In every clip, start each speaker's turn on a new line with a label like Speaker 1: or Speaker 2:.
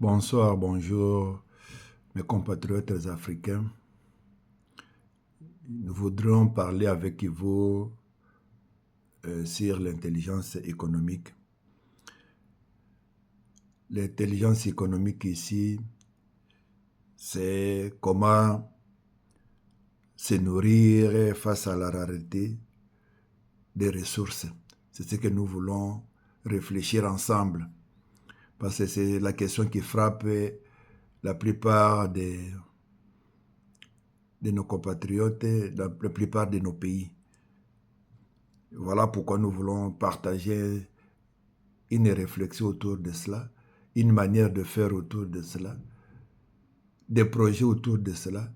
Speaker 1: Bonsoir, bonjour, mes compatriotes africains. Nous voudrions parler avec vous sur l'intelligence économique. L'intelligence économique ici, c'est comment se nourrir face à la rareté des ressources. C'est ce que nous voulons réfléchir ensemble. Parce que c'est la question qui frappe la plupart de nos compatriotes, la plupart de nos pays. Voilà pourquoi nous voulons partager une réflexion autour de cela, une manière de faire autour de cela, des projets autour de cela,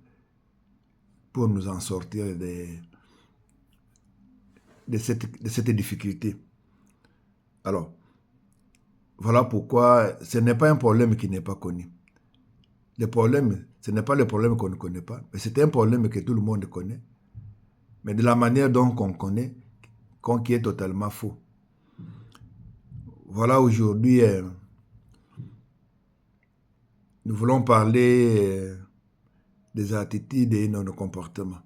Speaker 1: pour nous en sortir de cette difficulté. Alors, voilà pourquoi ce n'est pas un problème qui n'est pas connu. Le problème, ce n'est pas le problème qu'on ne connaît pas, mais c'est un problème que tout le monde connaît, mais de la manière dont on connaît, qui est totalement faux. Voilà, aujourd'hui, nous voulons parler des attitudes et de nos comportements.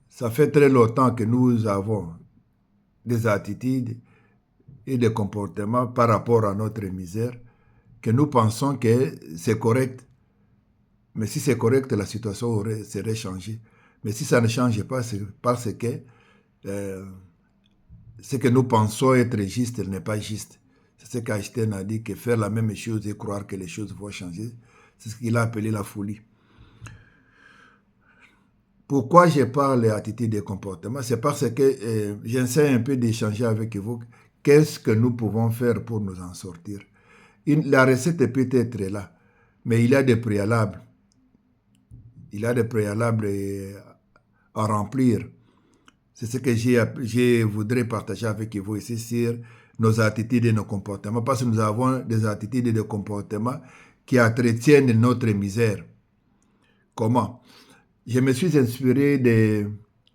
Speaker 1: Ça fait très longtemps que nous avons des attitudes et des comportements par rapport à notre misère, que nous pensons que c'est correct. Mais si c'est correct, la situation serait changée. Mais si ça ne change pas, c'est parce que ce que nous pensons être juste n'est pas juste. C'est ce qu'Einstein a dit, que faire la même chose et croire que les choses vont changer, c'est ce qu'il a appelé la folie. Pourquoi je parle d'attitude et comportement? C'est parce que j'essaie un peu d'échanger avec vous. Qu'est-ce que nous pouvons faire pour nous en sortir? La recette peut être là, mais il y a des préalables. Il y a des préalables à remplir. C'est ce que je voudrais partager avec vous ici sur nos attitudes et nos comportements, parce que nous avons des attitudes et des comportements qui entretiennent notre misère. Comment? Je me suis inspiré de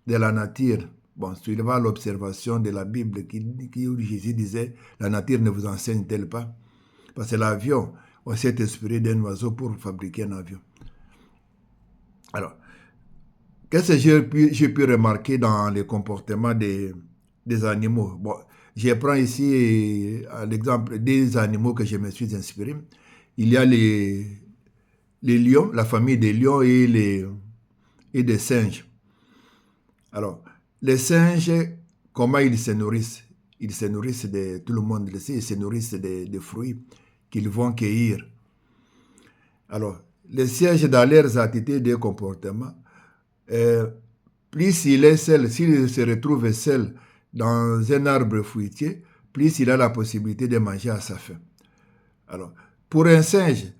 Speaker 1: la nature. Bon, suivant l'observation de la Bible où Jésus disait, la nature ne vous enseigne-t-elle pas? Parce que l'avion, on s'est inspiré d'un oiseau pour fabriquer un avion. Alors, qu'est-ce que j'ai pu remarquer dans les comportements des animaux? Bon, je prends ici l'exemple des animaux que je me suis inspiré. Il y a les lions, la famille des lions et des singes. Alors, les singes, comment ils se nourrissent? Ils se nourrissent tout le monde le sait, ils se nourrissent des fruits qu'ils vont cueillir. Alors, les singes, dans leurs attitudes et comportements, plus il est seul, s'il se retrouve seul dans un arbre fruitier, plus il a la possibilité de manger à sa faim. Alors, pour un singe,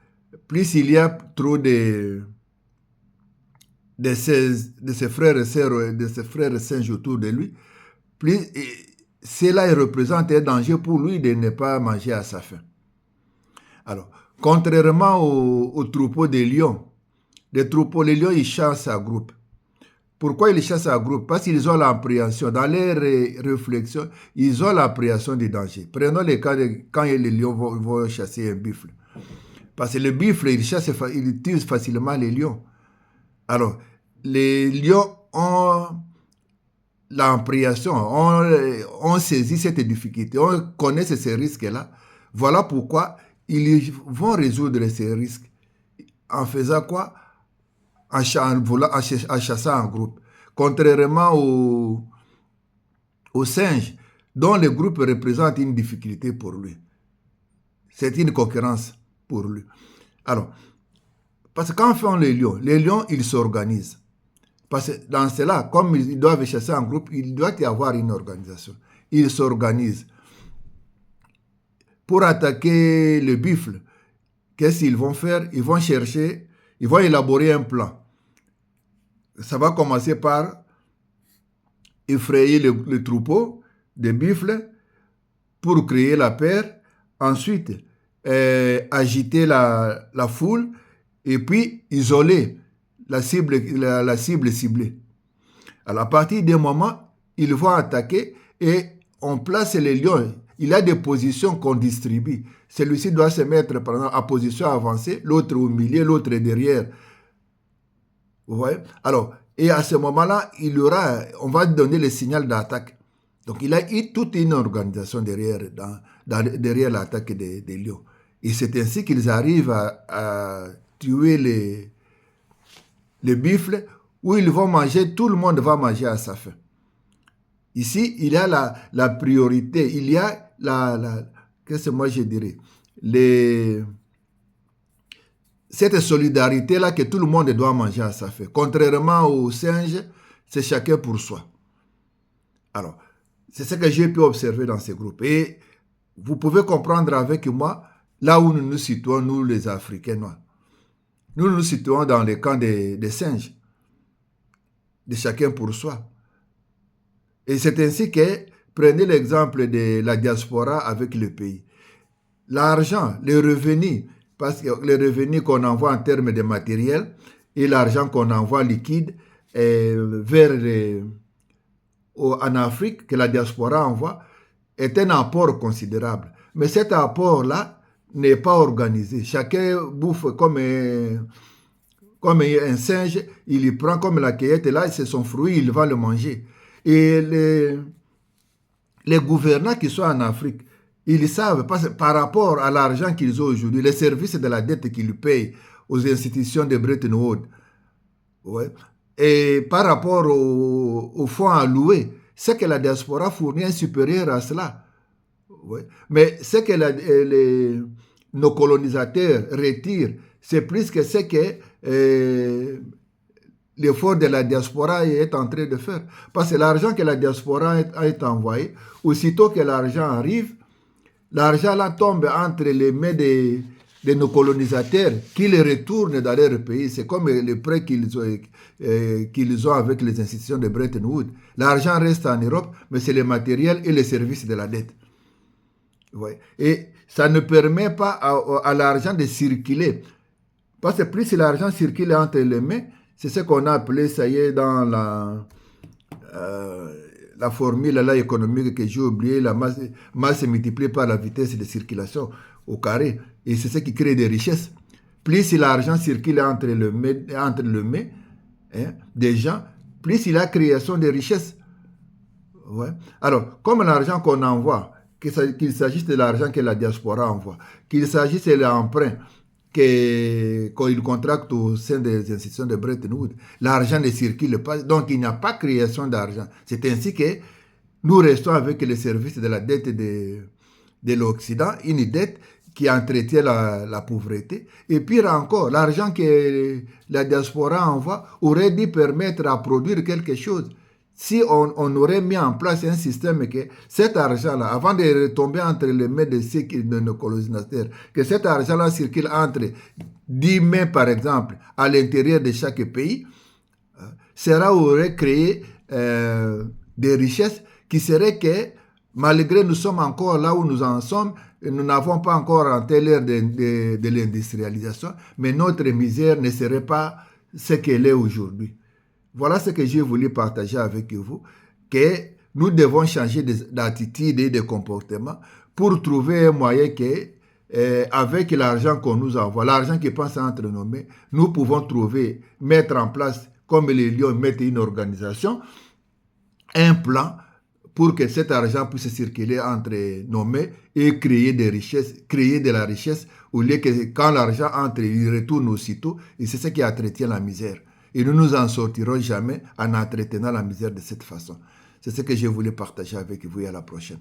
Speaker 1: plus il y a trop de ses frères et sœurs, de ses frères et singes autour de lui, plus cela représente un danger pour lui de ne pas manger à sa faim. Alors, contrairement aux troupeaux des lions, les lions, ils chassent à groupe. Pourquoi ils chassent à groupe? Parce qu'ils ont l'appréhension, dans leurs réflexions, ils ont l'appréhension du danger. Prenons le cas de quand les lions vont chasser un buffle. Parce que le buffle, il tue facilement les lions. Alors, les lions ont l'appréhension, on saisit cette difficulté, on connaît ces risques-là. Voilà pourquoi ils vont résoudre ces risques. En faisant quoi? En chassant en groupe. Contrairement aux singes, dont le groupe représente une difficulté pour lui. C'est une concurrence pour lui. Alors, parce que quand font les lions, ils s'organisent. Parce que dans cela, comme ils doivent chasser en groupe, il doit y avoir une organisation. Ils s'organisent. Pour attaquer le buffle, qu'est-ce qu'ils vont faire? Ils vont chercher, ils vont élaborer un plan. Ça va commencer par effrayer le troupeau de buffles pour créer la peur. Ensuite, agiter la foule et puis isoler la cible ciblée. Alors, à partir d'un moment, ils vont attaquer et on place les lions. il y a des positions qu'on distribue. Celui-ci doit se mettre, par exemple, en position avancée, l'autre au milieu, l'autre derrière. Vous voyez? Alors, et à ce moment-là, on va donner le signal d'attaque. Donc, il a eu toute une organisation derrière, derrière l'attaque des lions. Et c'est ainsi qu'ils arrivent à tuer les buffles, où ils vont manger, tout le monde va manger à sa faim. Ici, il y a la priorité, il y a qu'est-ce que moi je dirais, cette solidarité-là que tout le monde doit manger à sa faim. Contrairement aux singes, c'est chacun pour soi. Alors, c'est ce que j'ai pu observer dans ces groupes. Et vous pouvez comprendre avec moi, là où nous nous situons, nous les Africains noirs. Nous nous situons dans les camps des singes, de chacun pour soi. Et c'est ainsi que, prenez l'exemple de la diaspora avec le pays. L'argent, les revenus, parce que les revenus qu'on envoie en termes de matériel et l'argent qu'on envoie liquide en Afrique, que la diaspora envoie, est un apport considérable. Mais cet apport-là n'est pas organisé. Chacun bouffe comme un singe, il y prend comme la cueillette, et là, c'est son fruit, il va le manger. Et les gouvernants qui sont en Afrique, ils savent, par rapport à l'argent qu'ils ont aujourd'hui, les services de la dette qu'ils payent aux institutions de Bretton Woods, ouais, et par rapport aux fonds alloués, ce que la diaspora fournit est supérieur à cela. Ouais. Mais ce que nos colonisateurs retirent, c'est plus que ce que l'effort de la diaspora est en train de faire. Parce que l'argent que la diaspora a envoyé, aussitôt que l'argent arrive, l'argent là tombe entre les mains de nos colonisateurs qui les retournent dans leur pays. C'est comme les prêts qu'ils ont avec les institutions de Bretton Woods. L'argent reste en Europe, mais c'est le matériel et les services de la dette. Ouais. Et ça ne permet pas à l'argent de circuler. Parce que plus l'argent circule entre les mains, c'est ce qu'on a appelé, ça y est, dans la formule là, économique que j'ai oublié, la masse multipliée par la vitesse de circulation au carré. Et c'est ce qui crée des richesses. Plus l'argent circule entre les mains des gens, plus il y a création de richesses. Ouais. Alors, comme l'argent qu'on envoie, qu'il s'agisse de l'argent que la diaspora envoie, qu'il s'agisse de l'emprunt qu'il contracte au sein des institutions de Bretton Woods, l'argent ne circule pas, donc il n'y a pas création d'argent. C'est ainsi que nous restons avec les services de la dette de l'Occident, une dette qui entretient la pauvreté. Et pire encore, l'argent que la diaspora envoie aurait dû permettre à produire quelque chose. Si on aurait mis en place un système que cet argent-là, avant de retomber entre les mains de nos colonisateurs, que cet argent-là circule entre 10 mains, par exemple, à l'intérieur de chaque pays, cela aurait créé des richesses qui seraient que, malgré nous sommes encore là où nous en sommes, nous n'avons pas encore entré l'ère de l'industrialisation, mais notre misère ne serait pas ce qu'elle est aujourd'hui. Voilà ce que j'ai voulu partager avec vous, que nous devons changer d'attitude et de comportement pour trouver un moyen que, avec l'argent qu'on nous envoie, l'argent qui passe entre nos mains, nous pouvons trouver, mettre en place, comme les lions mettent une organisation, un plan pour que cet argent puisse circuler entre nos mains et créer des richesses, créer de la richesse, au lieu que quand l'argent entre, il retourne aussitôt, et c'est ce qui entretient la misère. Et nous nous en sortirons jamais en entretenant la misère de cette façon. C'est ce que je voulais partager avec vous et à la prochaine.